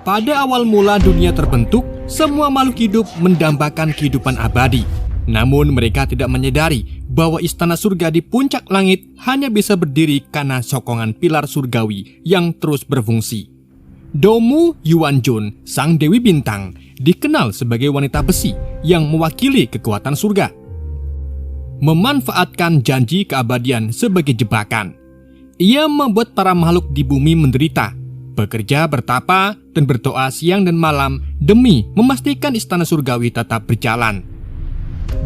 Pada awal mula dunia terbentuk, semua makhluk hidup mendambakan kehidupan abadi. Namun mereka tidak menyadari bahwa istana surga di puncak langit hanya bisa berdiri karena sokongan pilar surgawi yang terus berfungsi. Domu Yuanjun, sang Dewi Bintang, dikenal sebagai wanita besi yang mewakili kekuatan surga. Memanfaatkan janji keabadian sebagai jebakan, ia membuat para makhluk di bumi menderita, bekerja bertapa dan berdoa siang dan malam demi memastikan istana surgawi tetap berjalan.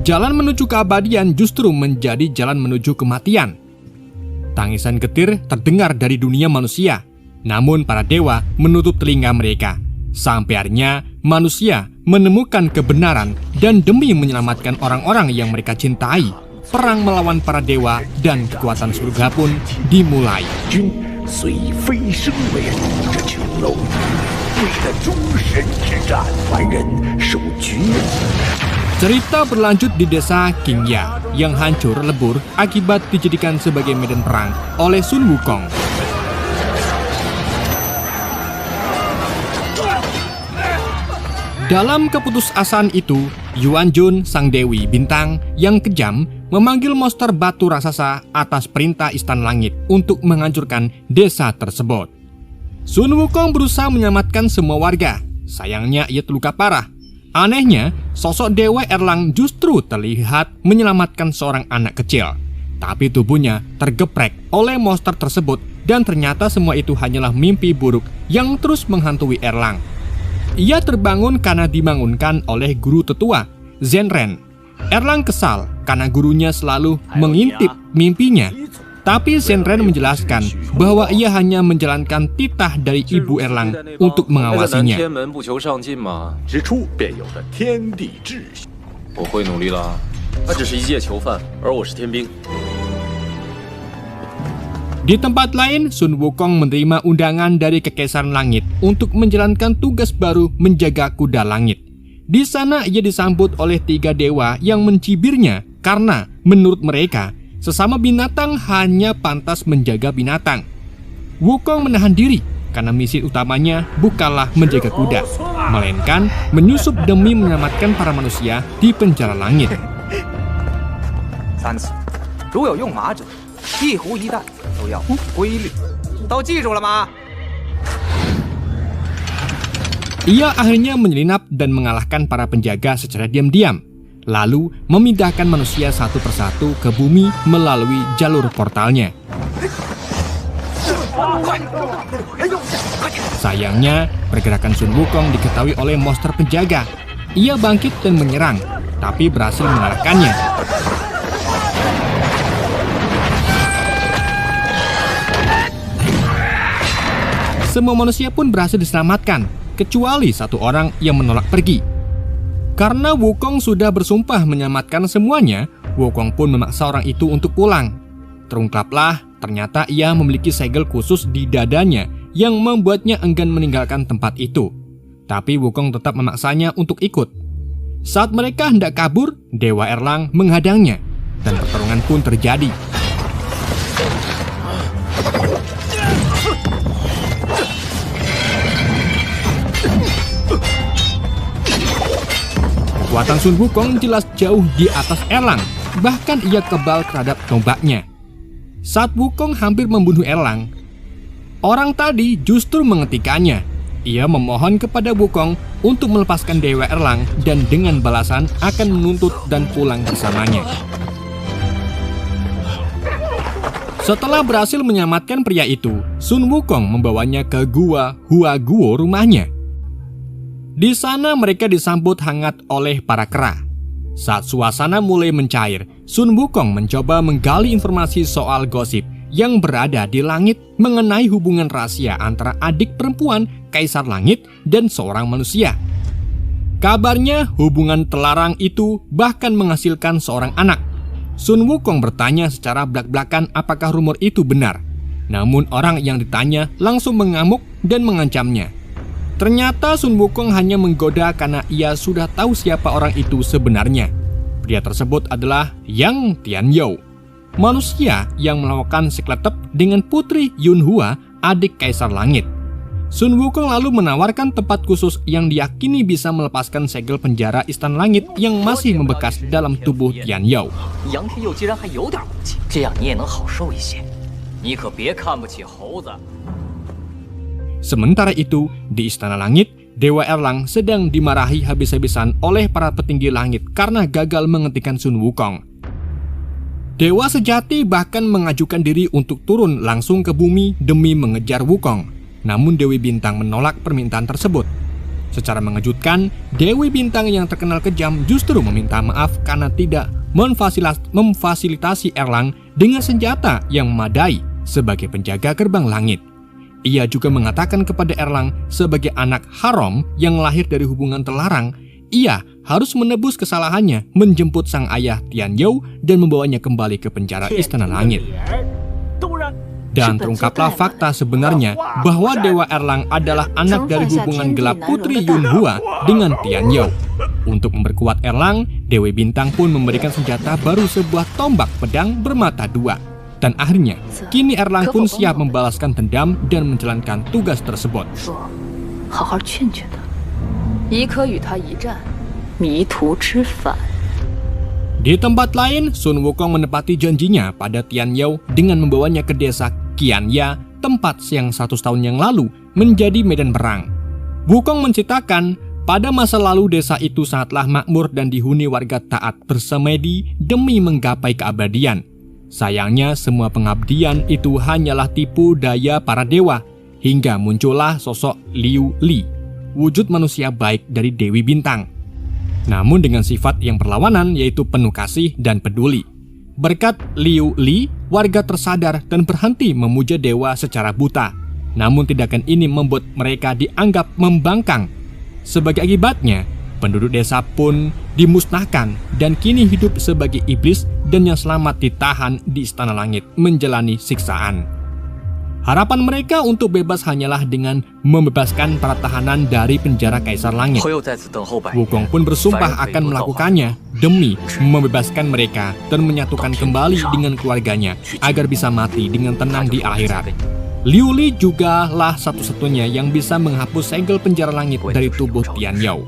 Jalan menuju keabadian justru menjadi jalan menuju kematian. Tangisan getir terdengar dari dunia manusia, namun para dewa menutup telinga mereka. Sampai akhirnya manusia menemukan kebenaran dan demi menyelamatkan orang-orang yang mereka cintai, perang melawan para dewa dan kekuatan surga pun dimulai. Cerita berlanjut di desa Qingya yang hancur lebur akibat dijadikan sebagai medan perang oleh Sun Wukong. Dalam keputusasaan itu, Yuanjun, sang Dewi Bintang yang kejam, memanggil monster batu raksasa atas perintah Istana Langit untuk menghancurkan desa tersebut. Sun Wukong berusaha menyelamatkan semua warga. Sayangnya ia terluka parah. Anehnya, sosok Dewa Erlang justru terlihat menyelamatkan seorang anak kecil. Tapi tubuhnya tergeprek oleh monster tersebut dan ternyata semua itu hanyalah mimpi buruk yang terus menghantui Erlang. Ia terbangun karena dibangunkan oleh guru tetua, Zhenren. Erlang kesal karena gurunya selalu mengintip mimpinya. Tapi Zhenren menjelaskan bahwa ia hanya menjalankan titah dari ibu Erlang untuk mengawasinya. Di tempat lain, Sun Wukong menerima undangan dari Kekaisaran Langit untuk menjalankan tugas baru menjaga kuda langit. Di sana ia disambut oleh 3 dewa yang mencibirnya karena menurut mereka sesama binatang hanya pantas menjaga binatang. Wukong menahan diri karena misi utamanya bukanlah menjaga kuda, melainkan menyusup demi menyelamatkan para manusia di penjara langit. Ia akhirnya menyelinap dan mengalahkan para penjaga secara diam-diam, lalu memindahkan manusia satu persatu ke bumi melalui jalur portalnya. Sayangnya, pergerakan Sun Wukong diketahui oleh monster penjaga. Ia bangkit dan menyerang, tapi berhasil mengalahkannya. Semua manusia pun berhasil diselamatkan, kecuali 1 orang yang menolak pergi. Karena Wukong sudah bersumpah menyelamatkan semuanya, Wukong pun memaksa orang itu untuk pulang. Terungkaplah, ternyata ia memiliki segel khusus di dadanya yang membuatnya enggan meninggalkan tempat itu. Tapi Wukong tetap memaksanya untuk ikut. Saat mereka hendak kabur, Dewa Erlang menghadangnya, dan pertarungan pun terjadi. Kekuatan Sun Wukong jelas jauh di atas Erlang, bahkan ia kebal terhadap tombaknya. Saat Wukong hampir membunuh Erlang, orang tadi justru menghentikannya. Ia memohon kepada Wukong untuk melepaskan Dewa Erlang dan dengan balasan akan menuntut dan pulang bersamanya. Setelah berhasil menyelamatkan pria itu, Sun Wukong membawanya ke gua Hua Guo rumahnya. Di sana mereka disambut hangat oleh para kera. Saat suasana mulai mencair, Sun Wukong mencoba menggali informasi soal gosip yang berada di langit mengenai hubungan rahasia antara adik perempuan Kaisar Langit dan seorang manusia. Kabarnya hubungan terlarang itu bahkan menghasilkan seorang anak. Sun Wukong bertanya secara belak-belakan apakah rumor itu benar. Namun orang yang ditanya langsung mengamuk dan mengancamnya. Ternyata Sun Wukong hanya menggoda karena ia sudah tahu siapa orang itu sebenarnya. Pria tersebut adalah Yang Tianyou, manusia yang melakukan sekletep dengan putri Yunhua, adik Kaisar Langit. Sun Wukong lalu menawarkan tempat khusus yang diyakini bisa melepaskan segel penjara Istana Langit yang masih membekas dalam tubuh Tian Yao. Sementara itu, di Istana Langit, Dewa Erlang sedang dimarahi habis-habisan oleh para petinggi langit karena gagal menghentikan Sun Wukong. Dewa sejati bahkan mengajukan diri untuk turun langsung ke bumi demi mengejar Wukong. Namun Dewi Bintang menolak permintaan tersebut. Secara mengejutkan, Dewi Bintang yang terkenal kejam justru meminta maaf karena tidak memfasilitasi Erlang dengan senjata yang memadai sebagai penjaga gerbang langit. Ia juga mengatakan kepada Erlang sebagai anak haram yang lahir dari hubungan terlarang, ia harus menebus kesalahannya menjemput sang ayah Tian Yao dan membawanya kembali ke penjara Istana Langit. Dan terungkaplah fakta sebenarnya bahwa Dewa Erlang adalah anak dari hubungan gelap Putri Yunhua dengan Tian Yao. Untuk memperkuat Erlang, Dewi Bintang pun memberikan senjata baru sebuah tombak pedang bermata dua. Dan akhirnya, kini Erlang pun siap membalaskan dendam dan menjalankan tugas tersebut. Di tempat lain, Sun Wukong menepati janjinya pada Tian Yao dengan membawanya ke desa Qianya, tempat yang 100 tahun yang lalu menjadi medan perang. Wukong menceritakan, pada masa lalu desa itu sangatlah makmur dan dihuni warga taat bersemedi demi menggapai keabadian. Sayangnya semua pengabdian itu hanyalah tipu daya para dewa, hingga muncullah sosok Liu Li, wujud manusia baik dari Dewi Bintang. Namun dengan sifat yang berlawanan, yaitu penuh kasih dan peduli. Berkat Liu Li, warga tersadar dan berhenti memuja dewa secara buta. Namun tindakan ini membuat mereka dianggap membangkang. Sebagai akibatnya, penduduk desa pun dimusnahkan dan kini hidup sebagai iblis dan yang selamat ditahan di Istana Langit menjalani siksaan. Harapan mereka untuk bebas hanyalah dengan membebaskan para tahanan dari penjara Kaisar Langit. Wukong pun bersumpah akan melakukannya demi membebaskan mereka dan menyatukan kembali dengan keluarganya agar bisa mati dengan tenang di akhirat. Liu Li juga lah satu-satunya yang bisa menghapus segel penjara langit dari tubuh Tian Yao.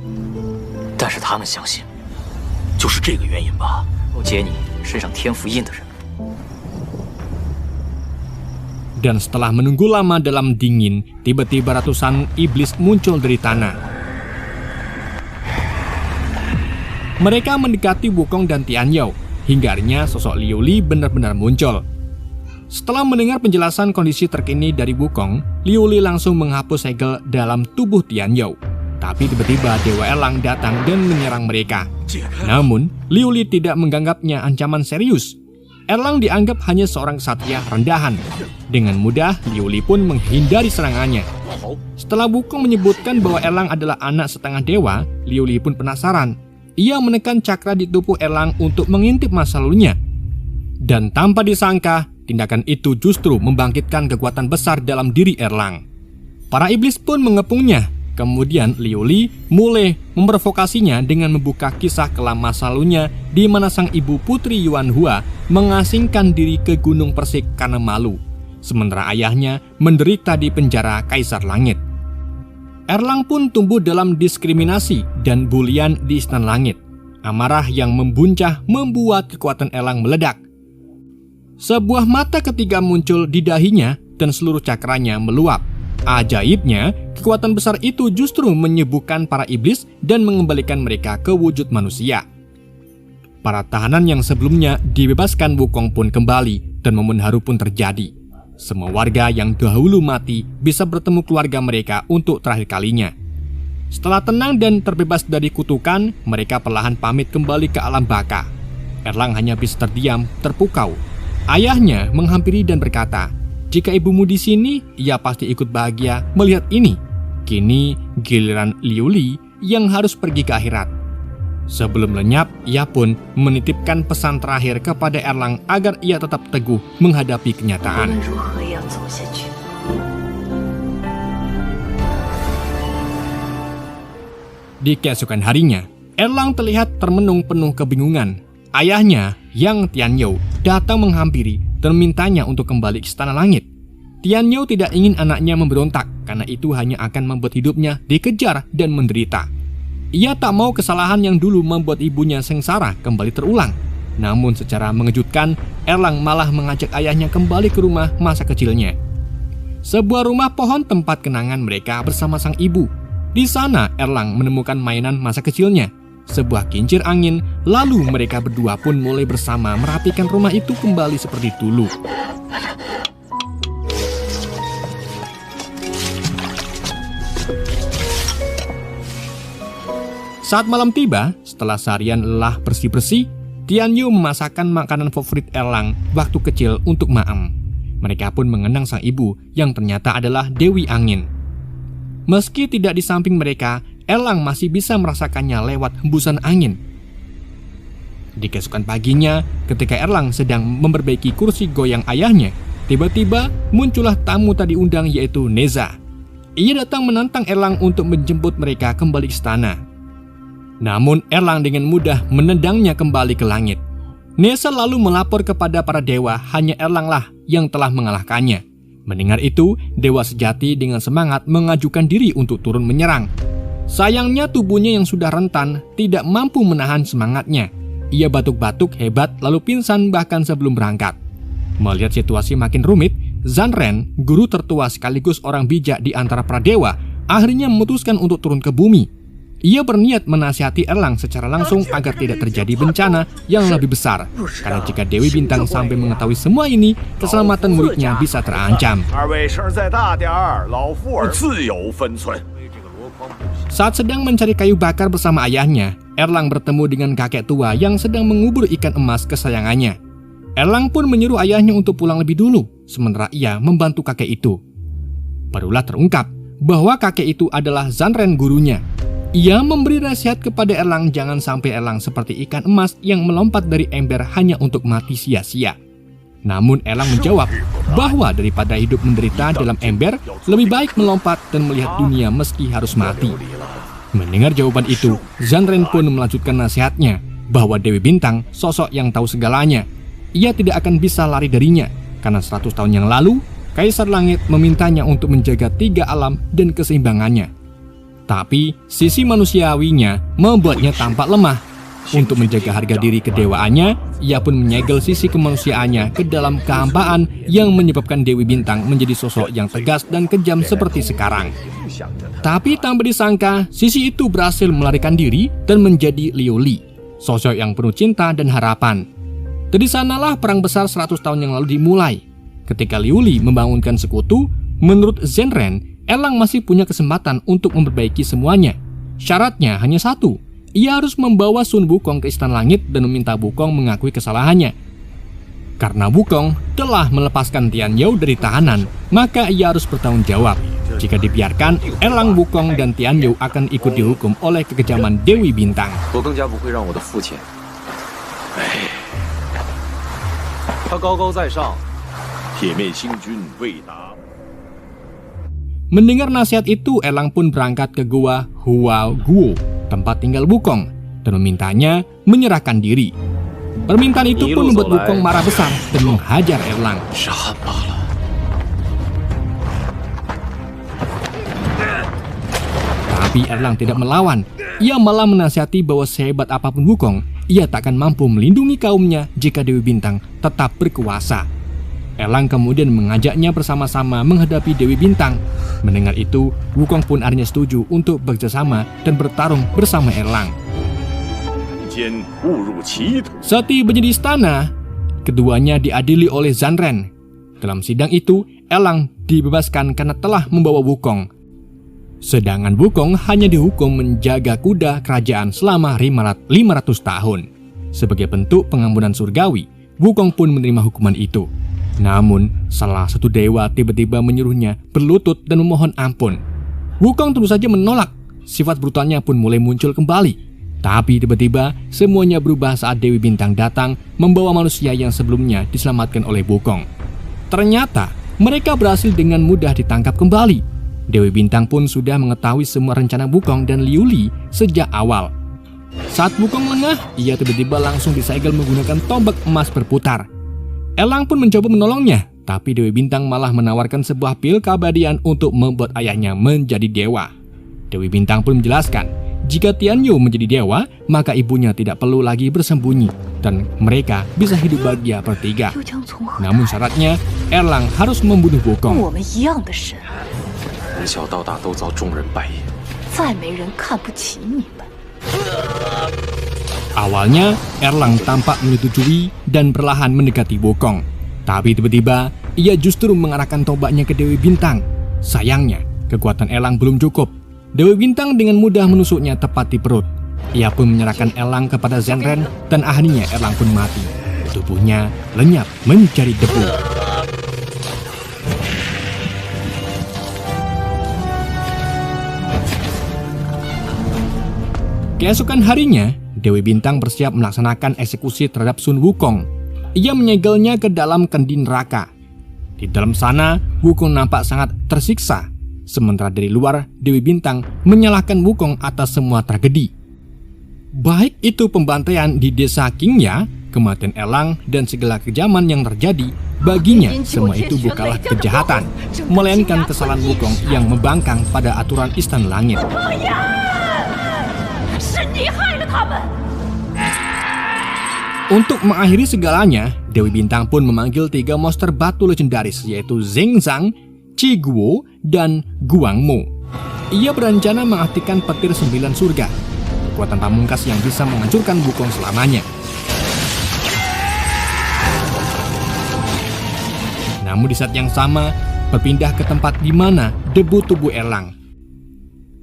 Dan setelah menunggu lama dalam dingin, tiba-tiba ratusan iblis muncul dari tanah. Mereka mendekati Wukong dan Tian Yao, hingga akhirnya sosok Liu Li benar-benar muncul. Setelah mendengar penjelasan kondisi terkini dari Wukong, Liu Li langsung menghapus segel dalam tubuh Tian Yao. Tapi tiba-tiba Dewa Erlang datang dan menyerang mereka. Namun, Liu Li tidak menganggapnya ancaman serius. Erlang dianggap hanya seorang ksatria rendahan. Dengan mudah, Liu Li pun menghindari serangannya. Setelah Wukong menyebutkan bahwa Erlang adalah anak setengah dewa, Liu Li pun penasaran. Ia menekan cakra di tubuh Erlang untuk mengintip masa lalunya. Dan tanpa disangka, tindakan itu justru membangkitkan kekuatan besar dalam diri Erlang. Para iblis pun mengepungnya. Kemudian Liu Li mulai memprovokasinya dengan membuka kisah kelam masa lalunya di mana sang ibu Putri Yuanhua mengasingkan diri ke Gunung Persik karena malu, sementara ayahnya menderita di penjara Kaisar Langit. Erlang pun tumbuh dalam diskriminasi dan bulian di Istana Langit. Amarah yang membuncah membuat kekuatan Erlang meledak. Sebuah mata ketiga muncul di dahinya dan seluruh cakranya meluap. Ajaibnya, kekuatan besar itu justru menyembuhkan para iblis dan mengembalikan mereka ke wujud manusia. Para tahanan yang sebelumnya dibebaskan Wukong pun kembali dan momen haru pun terjadi. Semua warga yang dahulu mati bisa bertemu keluarga mereka untuk terakhir kalinya. Setelah tenang dan terbebas dari kutukan, mereka perlahan pamit kembali ke alam baka. Erlang hanya bisa terdiam, terpukau. Ayahnya menghampiri dan berkata, "Jika ibumu di sini, ia pasti ikut bahagia melihat ini." Kini giliran Liu Li yang harus pergi ke akhirat. Sebelum lenyap, ia pun menitipkan pesan terakhir kepada Erlang agar ia tetap teguh menghadapi kenyataan. Di keesokan harinya, Erlang terlihat termenung penuh kebingungan. Ayahnya, Yang Tian Yao, datang menghampiri dan memintanya untuk kembali ke Istana Langit. Tian Yao tidak ingin anaknya memberontak karena itu hanya akan membuat hidupnya dikejar dan menderita. Ia tak mau kesalahan yang dulu membuat ibunya sengsara kembali terulang. Namun secara mengejutkan, Erlang malah mengajak ayahnya kembali ke rumah masa kecilnya. Sebuah rumah pohon tempat kenangan mereka bersama sang ibu. Di sana Erlang menemukan mainan masa kecilnya, sebuah kincir angin. Lalu mereka berdua pun mulai bersama merapikan rumah itu kembali seperti dulu. Saat malam tiba, setelah seharian lelah bersih-bersih, Tianyu memasakkan makanan favorit Erlang waktu kecil untuk Maem. Mereka pun mengenang sang ibu yang ternyata adalah Dewi Angin. Meski tidak di samping mereka, Erlang masih bisa merasakannya lewat hembusan angin. Di keesokan paginya, ketika Erlang sedang memperbaiki kursi goyang ayahnya, tiba-tiba muncullah tamu tak diundang, yaitu Neza. Ia datang menantang Erlang untuk menjemput mereka kembali ke istana. Namun Erlang dengan mudah menendangnya kembali ke langit. Neza lalu melapor kepada para dewa, hanya Erlanglah yang telah mengalahkannya. Mendengar itu, dewa sejati dengan semangat mengajukan diri untuk turun menyerang. Sayangnya tubuhnya yang sudah rentan tidak mampu menahan semangatnya. Ia batuk-batuk hebat lalu pingsan bahkan sebelum berangkat. Melihat situasi makin rumit, Zanren, guru tertua sekaligus orang bijak di antara para dewa, akhirnya memutuskan untuk turun ke bumi. Ia berniat menasihati Erlang secara langsung agar tidak terjadi bencana yang lebih besar. Karena jika Dewi Bintang sampai mengetahui semua ini, keselamatan muridnya bisa terancam. Saat sedang mencari kayu bakar bersama ayahnya, Erlang bertemu dengan kakek tua yang sedang mengubur ikan emas kesayangannya. Erlang pun menyuruh ayahnya untuk pulang lebih dulu, sementara ia membantu kakek itu. Barulah terungkap bahwa kakek itu adalah Zanren gurunya. Ia memberi nasihat kepada Erlang jangan sampai Erlang seperti ikan emas yang melompat dari ember hanya untuk mati sia-sia. Namun Erlang menjawab bahwa daripada hidup menderita dalam ember, lebih baik melompat dan melihat dunia meski harus mati. Mendengar jawaban itu, Zanren pun melanjutkan nasihatnya bahwa Dewi Bintang sosok yang tahu segalanya. Ia tidak akan bisa lari darinya, karena 100 tahun yang lalu, Kaisar Langit memintanya untuk menjaga 3 alam dan keseimbangannya. Tapi sisi manusiawinya membuatnya tampak lemah. Untuk menjaga harga diri kedewaannya, ia pun menyegel sisi kemanusiaannya ke dalam kehampaan yang menyebabkan Dewi Bintang menjadi sosok yang tegas dan kejam seperti sekarang. Tapi tanpa disangka, sisi itu berhasil melarikan diri dan menjadi Liu Li, sosok yang penuh cinta dan harapan. Dari sanalah perang besar 100 tahun yang lalu dimulai. Ketika Liu Li membangunkan sekutu, menurut Zanren, Erlang masih punya kesempatan untuk memperbaiki semuanya. Syaratnya hanya satu, ia harus membawa Sun Wukong ke Istana Langit dan meminta Wukong mengakui kesalahannya. Karena Wukong telah melepaskan Tianyou dari tahanan, maka ia harus bertanggung jawab. Jika dibiarkan, Erlang, Wukong, dan Tianyou akan ikut dihukum oleh kekejaman Dewi Bintang. Mendengar nasihat itu, Erlang pun berangkat ke gua Hua Guo, tempat tinggal Wukong, dan memintanya menyerahkan diri. Permintaan itu pun membuat Wukong marah besar dan menghajar Erlang. Tapi Erlang tidak melawan. Ia malah menasihati bahwa sehebat apapun Wukong, ia tak akan mampu melindungi kaumnya jika Dewi Bintang tetap berkuasa. Erlang kemudian mengajaknya bersama-sama menghadapi Dewi Bintang. Mendengar itu, Wukong pun akhirnya setuju untuk bekerjasama dan bertarung bersama Erlang. Setibanya di istana, keduanya diadili oleh Zanren. Dalam sidang itu, Erlang dibebaskan karena telah membawa Wukong. Sedangkan Wukong hanya dihukum menjaga kuda kerajaan selama 500 tahun. Sebagai bentuk pengampunan surgawi, Wukong pun menerima hukuman itu. Namun, salah satu dewa tiba-tiba menyuruhnya berlutut dan memohon ampun. Wukong tentu saja menolak. Sifat brutalnya pun mulai muncul kembali. Tapi tiba-tiba semuanya berubah saat Dewi Bintang datang membawa manusia yang sebelumnya diselamatkan oleh Wukong. Ternyata mereka berhasil dengan mudah ditangkap kembali. Dewi Bintang pun sudah mengetahui semua rencana Wukong dan Liu Li sejak awal. Saat Wukong lengah, ia tiba-tiba langsung disegel menggunakan tombak emas berputar. Erlang pun mencoba menolongnya, Tapi Dewi Bintang malah menawarkan sebuah pil keabadian untuk membuat ayahnya menjadi dewa. Dewi Bintang pun menjelaskan, jika Tianyu menjadi dewa, maka ibunya tidak perlu lagi bersembunyi dan mereka bisa hidup bahagia bertiga. Namun syaratnya, Erlang harus membunuh Wukong. Awalnya, Erlang tampak menyetujui dan perlahan mendekati Wukong. Tapi tiba-tiba, ia justru mengarahkan tombaknya ke Dewi Bintang. Sayangnya, kekuatan Erlang belum cukup. Dewi Bintang dengan mudah menusuknya tepat di perut. Ia pun menyerahkan Erlang kepada Zenren dan akhirnya Erlang pun mati. Tubuhnya lenyap menjadi debu. Keesokan harinya, Dewi Bintang bersiap melaksanakan eksekusi terhadap Sun Wukong. Ia menyegelnya ke dalam kendi neraka. Di dalam sana, Wukong nampak sangat tersiksa. Sementara dari luar, Dewi Bintang menyalahkan Wukong atas semua tragedi. Baik itu pembantaian di desa Qingya, kematian Erlang, dan segala kejaman yang terjadi, baginya semua itu bukanlah kejahatan, melainkan kesalahan Wukong yang membangkang pada aturan Istana Langit. Untuk mengakhiri segalanya, Dewi Bintang pun memanggil 3 monster batu legendaris, yaitu Zeng Zhang, Qi Guo, dan Guang Mo. Ia berencana mengaktifkan petir 9 surga, kekuatan pamungkas yang bisa menghancurkan Wukong selamanya. Namun di saat yang sama, berpindah ke tempat di mana debu tubuh Erlang.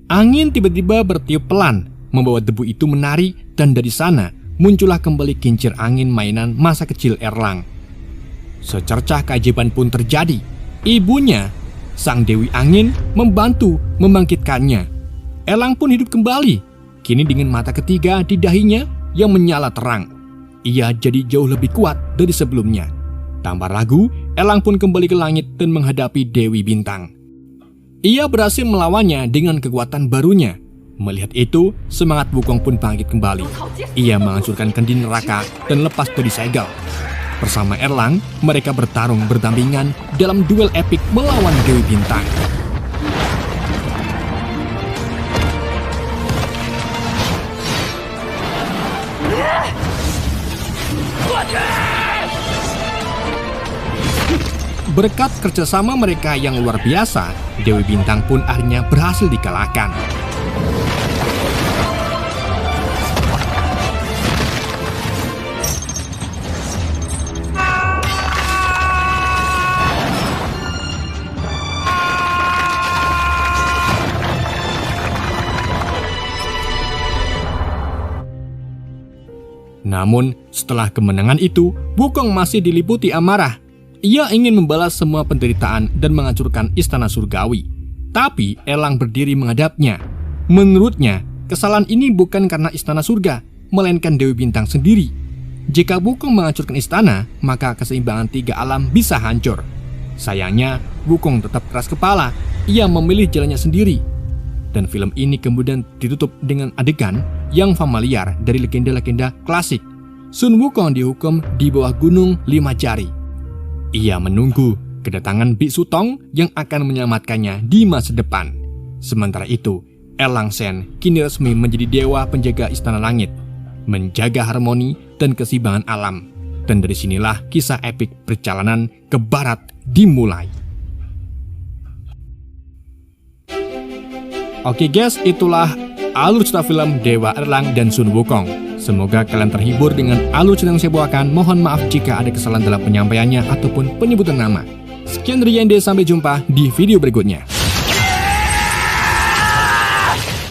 Angin tiba-tiba bertiup pelan, membawa debu itu menari, dan dari sana muncullah kembali kincir angin mainan masa kecil Erlang. Secercah keajaiban pun terjadi. Ibunya, Sang Dewi Angin, membantu membangkitkannya. Erlang pun hidup kembali, kini dengan mata ketiga di dahinya yang menyala terang. Ia jadi jauh lebih kuat dari sebelumnya. Tanpa ragu, Erlang pun kembali ke langit dan menghadapi Dewi Bintang. Ia berhasil melawannya dengan kekuatan barunya. Melihat itu, semangat Wukong pun bangkit kembali. Ia menghancurkan kendi neraka dan lepas dari segel. Bersama Erlang, mereka bertarung berdampingan dalam duel epik melawan Dewi Bintang. Berkat kerjasama mereka yang luar biasa, Dewi Bintang pun akhirnya berhasil dikalahkan. Namun, setelah kemenangan itu, Wukong masih diliputi amarah. Ia ingin membalas semua penderitaan dan menghancurkan istana surgawi. Tapi, Erlang berdiri menghadapnya. Menurutnya, kesalahan ini bukan karena istana surga, melainkan Dewi Bintang sendiri. Jika Wukong menghancurkan istana, maka keseimbangan 3 alam bisa hancur. Sayangnya, Wukong tetap keras kepala. Ia memilih jalannya sendiri. Dan film ini kemudian ditutup dengan adegan yang familiar dari legenda-legenda klasik. Sun Wukong dihukum di bawah gunung 5 jari. Ia menunggu kedatangan Biksu Tong yang akan menyelamatkannya di masa depan. Sementara itu, Erlang Shen kini resmi menjadi dewa penjaga istana langit, menjaga harmoni dan keseimbangan alam. Dan dari sinilah kisah epik perjalanan ke barat dimulai. Oke guys, itulah alur cerita film Dewa Erlang dan Sun Wukong. Semoga kalian terhibur dengan alur cerita yang saya bawakan. Mohon maaf jika ada kesalahan dalam penyampaiannya ataupun penyebutan nama. Sekian dari Yende, sampai jumpa di video berikutnya.